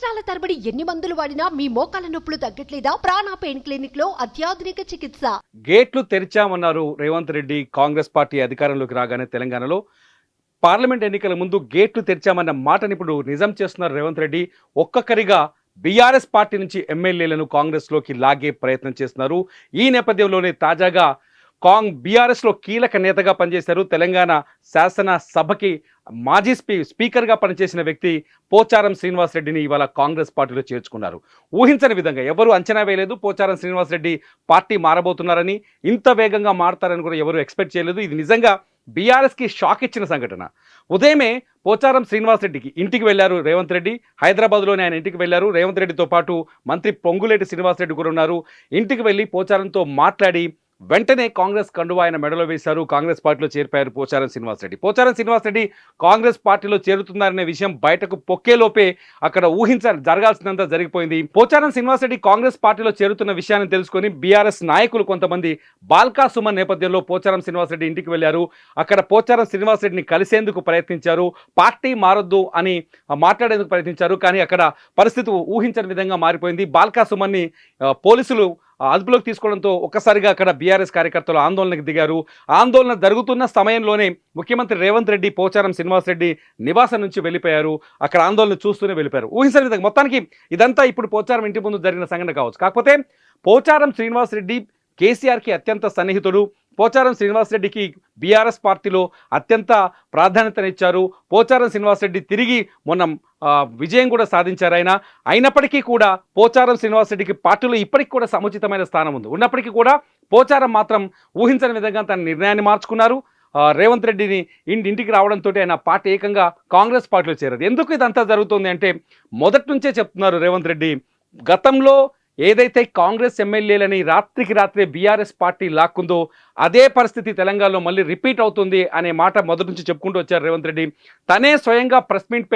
సంవత్సరాల తరబడి ఎన్ని మందులు వాడినా మీ మోకాల నొప్పులు తగ్గట్లేదా? ప్రాణ పెయిన్ క్లినిక్ లో అత్యాధునిక చికిత్స. గేట్లు తెరిచామన్నారు రేవంత్ రెడ్డి. కాంగ్రెస్ పార్టీ అధికారంలోకి రాగానే తెలంగాణలో పార్లమెంట్ ఎన్నికల ముందు గేట్లు తెరిచామన్న మాటని ఇప్పుడు నిజం చేస్తున్నారు రేవంత్ రెడ్డి. ఒక్కొక్కరిగా బీఆర్ఎస్ పార్టీ నుంచి ఎమ్మెల్యేలను కాంగ్రెస్లోకి లాగే ప్రయత్నం చేస్తున్నారు. ఈ నేపథ్యంలోనే తాజాగా బీఆర్ఎస్లో కీలక నేతగా పనిచేశారు. తెలంగాణ శాసన సభకి మాజీ స్పీకర్గా పనిచేసిన వ్యక్తి పోచారం శ్రీనివాసరెడ్డిని ఇవాళ కాంగ్రెస్ పార్టీలో చేర్చుకున్నారు. ఊహించని విధంగా ఎవరు అంచనా వేయలేదు పోచారం శ్రీనివాసరెడ్డి పార్టీ మారబోతున్నారని, ఇంత వేగంగా మారతారని కూడా ఎవరు ఎక్స్పెక్ట్ చేయలేదు. ఇది నిజంగా బీఆర్ఎస్కి షాక్ ఇచ్చిన సంఘటన. ఉదయమే పోచారం శ్రీనివాసరెడ్డికి ఇంటికి వెళ్లారు రేవంత్ రెడ్డి. హైదరాబాద్లోనే ఆయన ఇంటికి వెళ్లారు. రేవంత్ రెడ్డితో పాటు మంత్రి పొంగులేటి శ్రీనివాసరెడ్డి కూడా ఉన్నారు. ఇంటికి వెళ్ళి పోచారంతో మాట్లాడి వెంటనే కాంగ్రెస్ కండువా ఆయన మెడలో వేశారు. కాంగ్రెస్ పార్టీలో చేరిపోయారు పోచారం శ్రీనివాసరెడ్డి. పోచారం శ్రీనివాసరెడ్డి కాంగ్రెస్ పార్టీలో చేరుతున్నారనే విషయం బయటకు పొక్కేలోపే అక్కడ జరగాల్సినంత జరిగిపోయింది. పోచారం శ్రీనివాసరెడ్డి కాంగ్రెస్ పార్టీలో చేరుతున్న విషయాన్ని తెలుసుకొని బీఆర్ఎస్ నాయకులు కొంతమంది బాల్కా సుమన్ నేపథ్యంలో పోచారం శ్రీనివాసరెడ్డి ఇంటికి వెళ్లారు. అక్కడ పోచారం శ్రీనివాసరెడ్డిని కలిసేందుకు ప్రయత్నించారు. పార్టీ మారొద్దు అని మాట్లాడేందుకు ప్రయత్నించారు. కానీ అక్కడ పరిస్థితి ఊహించని విధంగా మారిపోయింది. బాల్కా సుమన్ని పోలీసులు అదుపులోకి తీసుకోవడంతో ఒక్కసారిగా అక్కడ బీఆర్ఎస్ కార్యకర్తలు ఆందోళనకు దిగారు. ఆందోళన జరుగుతున్న సమయంలోనే ముఖ్యమంత్రి రేవంత్ రెడ్డి పోచారం శ్రీనివాసరెడ్డి నివాసం నుంచి వెళ్ళిపోయారు. అక్కడ ఆందోళన చూస్తూనే వెళ్ళిపోయారు. ఊహించని విధంగా మొత్తానికి ఇదంతా ఇప్పుడు పోచారం ఇంటి ముందు జరిగిన సంఘటన కావచ్చు. కాకపోతే పోచారం శ్రీనివాసరెడ్డి కేసీఆర్కి అత్యంత సన్నిహితుడు. పోచారం శ్రీనివాసరెడ్డికి బీఆర్ఎస్ పార్టీలో అత్యంత ప్రాధాన్యతనిచ్చారు. పోచారం శ్రీనివాసరెడ్డి తిరిగి మొన్న విజయం కూడా సాధించారు ఆయన. అయినప్పటికీ కూడా పోచారం శ్రీనివాసరెడ్డికి పార్టీలో ఇప్పటికి కూడా సముచితమైన స్థానం ఉంది. ఉన్నప్పటికీ కూడా పోచారం మాత్రం ఊహించని విధంగా తన నిర్ణయాన్ని మార్చుకున్నారు. రేవంత్ రెడ్డిని ఇంటికి రావడంతో ఆయన పార్టీ ఏకంగా కాంగ్రెస్ పార్టీలో చేరారు. ఎందుకు ఇదంతా జరుగుతుంది అంటే మొదటి నుంచే చెప్తున్నారు రేవంత్ రెడ్డి. గతంలో ఏదైతే కాంగ్రెస్ ఎమ్మెల్యేలని రాత్రికి రాత్రే బీఆర్ఎస్ పార్టీ లాక్కుందో అదే పరిస్థితి తెలంగాణలో మళ్ళీ రిపీట్ అవుతుంది అనే మాట మొదటి నుంచి చెప్పుకుంటూ వచ్చారు రేవంత్ రెడ్డి. తనే స్వయంగా ప్రెస్ మీట్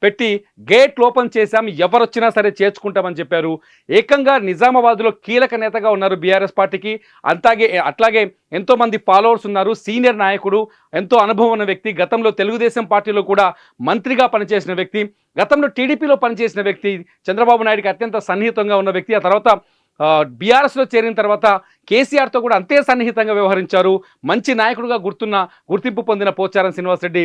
పెట్టి గేట్ ఓపెన్ చేశాం, ఎవరొచ్చినా సరే చేర్చుకుంటామని చెప్పారు. ఏకంగా నిజామాబాద్లో కీలక నేతగా ఉన్నారు బీఆర్ఎస్ పార్టీకి. అట్లాగే ఎంతోమంది ఫాలోవర్స్ ఉన్నారు. సీనియర్ నాయకుడు, ఎంతో అనుభవం ఉన్న వ్యక్తి, గతంలో తెలుగుదేశం పార్టీలో కూడా మంత్రిగా పనిచేసిన వ్యక్తి, గతంలో టీడీపీలో పనిచేసిన వ్యక్తి, చంద్రబాబు నాయుడికి అత్యంత సన్నిహితంగా ఉన్న వ్యక్తి. ఆ తర్వాత బీఆర్ఎస్లో చేరిన తర్వాత కేసీఆర్తో కూడా అంతే సన్నిహితంగా వ్యవహరించారు. మంచి నాయకుడిగా గుర్తింపు పొందిన పోచారం శ్రీనివాసరెడ్డి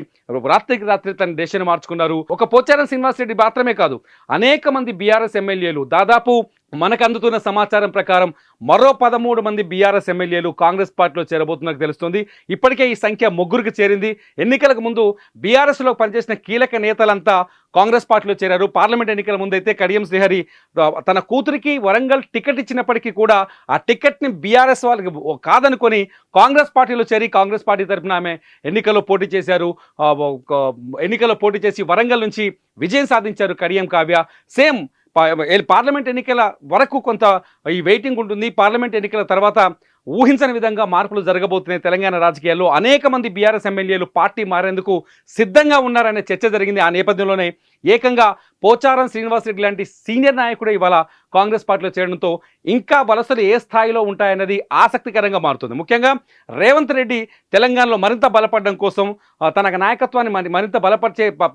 రాత్రికి రాత్రి తన దేశాన్ని మార్చుకున్నారు. ఒక పోచారం శ్రీనివాసరెడ్డి మాత్రమే కాదు, అనేక మంది బీఆర్ఎస్ ఎమ్మెల్యేలు, దాదాపు మనకు అందుతున్న సమాచారం ప్రకారం మరో 13 మంది బీఆర్ఎస్ ఎమ్మెల్యేలు కాంగ్రెస్ పార్టీలో చేరబోతున్నట్టు తెలుస్తుంది. ఇప్పటికే ఈ సంఖ్య 3కి చేరింది. ఎన్నికలకు ముందు బీఆర్ఎస్లో పనిచేసిన కీలక నేతలంతా కాంగ్రెస్ పార్టీలో చేరారు. పార్లమెంట్ ఎన్నికల ముందైతే కడియం శ్రీహరి తన కూతురికి వరంగల్ టికెట్ ఇచ్చినప్పటికీ కూడా ఆ టికెట్ని బీఆర్ఎస్ వాళ్ళకి కాదనుకొని కాంగ్రెస్ పార్టీలో చేరి కాంగ్రెస్ పార్టీ తరఫున ఆమె ఎన్నికల్లో పోటీ చేసి వరంగల్ నుంచి విజయం సాధించారు కడియం కావ్య. సేమ్ పార్లమెంట్ ఎన్నికల వరకు కొంత ఈ వెయిటింగ్ ఉంటుంది. పార్లమెంట్ ఎన్నికల తర్వాత ఊహించని విధంగా మార్పులు జరగబోతున్నాయి తెలంగాణ రాజకీయాల్లో. అనేక మంది బీఆర్ఎస్ ఎమ్మెల్యేలు పార్టీ మారేందుకు సిద్ధంగా ఉన్నారనే చర్చ జరిగింది. ఆ నేపథ్యంలోనే ఏకంగా పోచారం శ్రీనివాసరెడ్డి లాంటి సీనియర్ నాయకుడు ఇవాళ కాంగ్రెస్ పార్టీలో చేరడంతో ఇంకా వలసలు ఏ స్థాయిలో ఉంటాయన్నది ఆసక్తికరంగా మారుతుంది. ముఖ్యంగా రేవంత్ రెడ్డి తెలంగాణలో మరింత బలపడడం కోసం, తన నాయకత్వాన్ని మరింత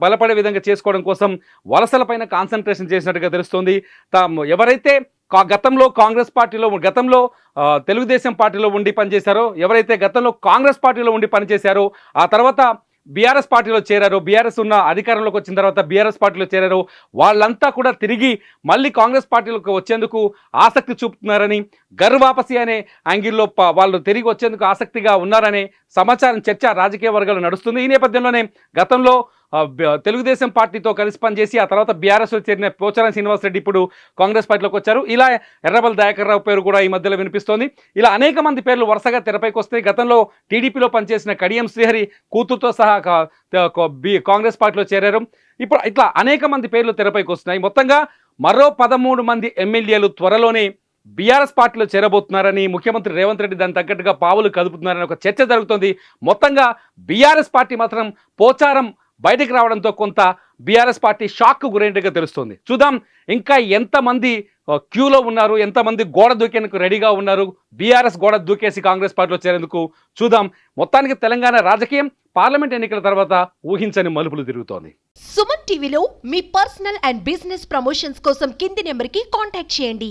బలపడే విధంగా చేసుకోవడం కోసం వలసలపైన కాన్సన్ట్రేషన్ చేసినట్టుగా తెలుస్తోంది. ఎవరైతే గతంలో కాంగ్రెస్ పార్టీలో, గతంలో తెలుగుదేశం పార్టీలో ఉండి పనిచేశారో, ఎవరైతే గతంలో కాంగ్రెస్ పార్టీలో ఉండి పనిచేశారో, ఆ తర్వాత బీఆర్ఎస్ పార్టీలో చేరారో, బీఆర్ఎస్ ఉన్న అధికారంలోకి వచ్చిన తర్వాత బీఆర్ఎస్ పార్టీలో చేరారో, వాళ్ళంతా కూడా తిరిగి మళ్ళీ కాంగ్రెస్ పార్టీలోకి వచ్చేందుకు ఆసక్తి చూపుతున్నారని, గర్వాపసి అనే యాంగిల్లో వాళ్ళు తిరిగి వచ్చేందుకు ఆసక్తిగా ఉన్నారనే సమాచారం, చర్చ రాజకీయ వర్గాలు నడుస్తుంది. ఈ నేపథ్యంలోనే గతంలో తెలుగుదేశం పార్టీతో కలిసి పనిచేసి ఆ తర్వాత బీఆర్ఎస్లో చేరిన పోచారం శ్రీనివాసరెడ్డి ఇప్పుడు కాంగ్రెస్ పార్టీలోకి వచ్చారు. ఇలా ఎర్రబెల్లి దయాకర్ రావు పేరు కూడా ఈ మధ్యలో వినిపిస్తోంది. ఇలా అనేక మంది పేర్లు వరుసగా తెరపైకి వస్తాయి. గతంలో టీడీపీలో పనిచేసిన కడియం శ్రీహరి కూతురుతో సహా కాంగ్రెస్ పార్టీలో చేరారు. ఇప్పుడు ఇట్లా అనేక మంది పేర్లు తెరపైకి వస్తున్నాయి. మొత్తంగా మరో 13 మంది ఎమ్మెల్యేలు త్వరలోనే బీఆర్ఎస్ పార్టీలో చేరబోతున్నారని ముఖ్యమంత్రి రేవంత్ రెడ్డి దానికి తగ్గట్టుగా పావులు కదుపుతున్నారని ఒక చర్చ జరుగుతుంది. మొత్తంగా బీఆర్ఎస్ పార్టీ మాత్రం పోచారం బయటికి రావడంతో కొంత బీఆర్ఎస్ పార్టీ షాక్కు గురైనట్టుగా తెలుస్తుంది. చూద్దాం ఇంకా ఎంతమంది క్యూలో ఉన్నారు, ఎంతమంది గోడ దూకేందుకు రెడీగా ఉన్నారు, బీఆర్ఎస్ గోడ దూకేసి కాంగ్రెస్ పార్టీలో చేరేందుకు చూద్దాం. మొత్తానికి తెలంగాణ రాజకీయం పార్లమెంట్ ఎన్నికల తర్వాత ఊహించని మలుపులు తిరుగుతోంది. సుమన్ టీవీలో మీ పర్సనల్ అండ్ బిజినెస్ ప్రమోషన్స్ కోసం కింది నెంబర్కి కాంటాక్ట్ చేయండి.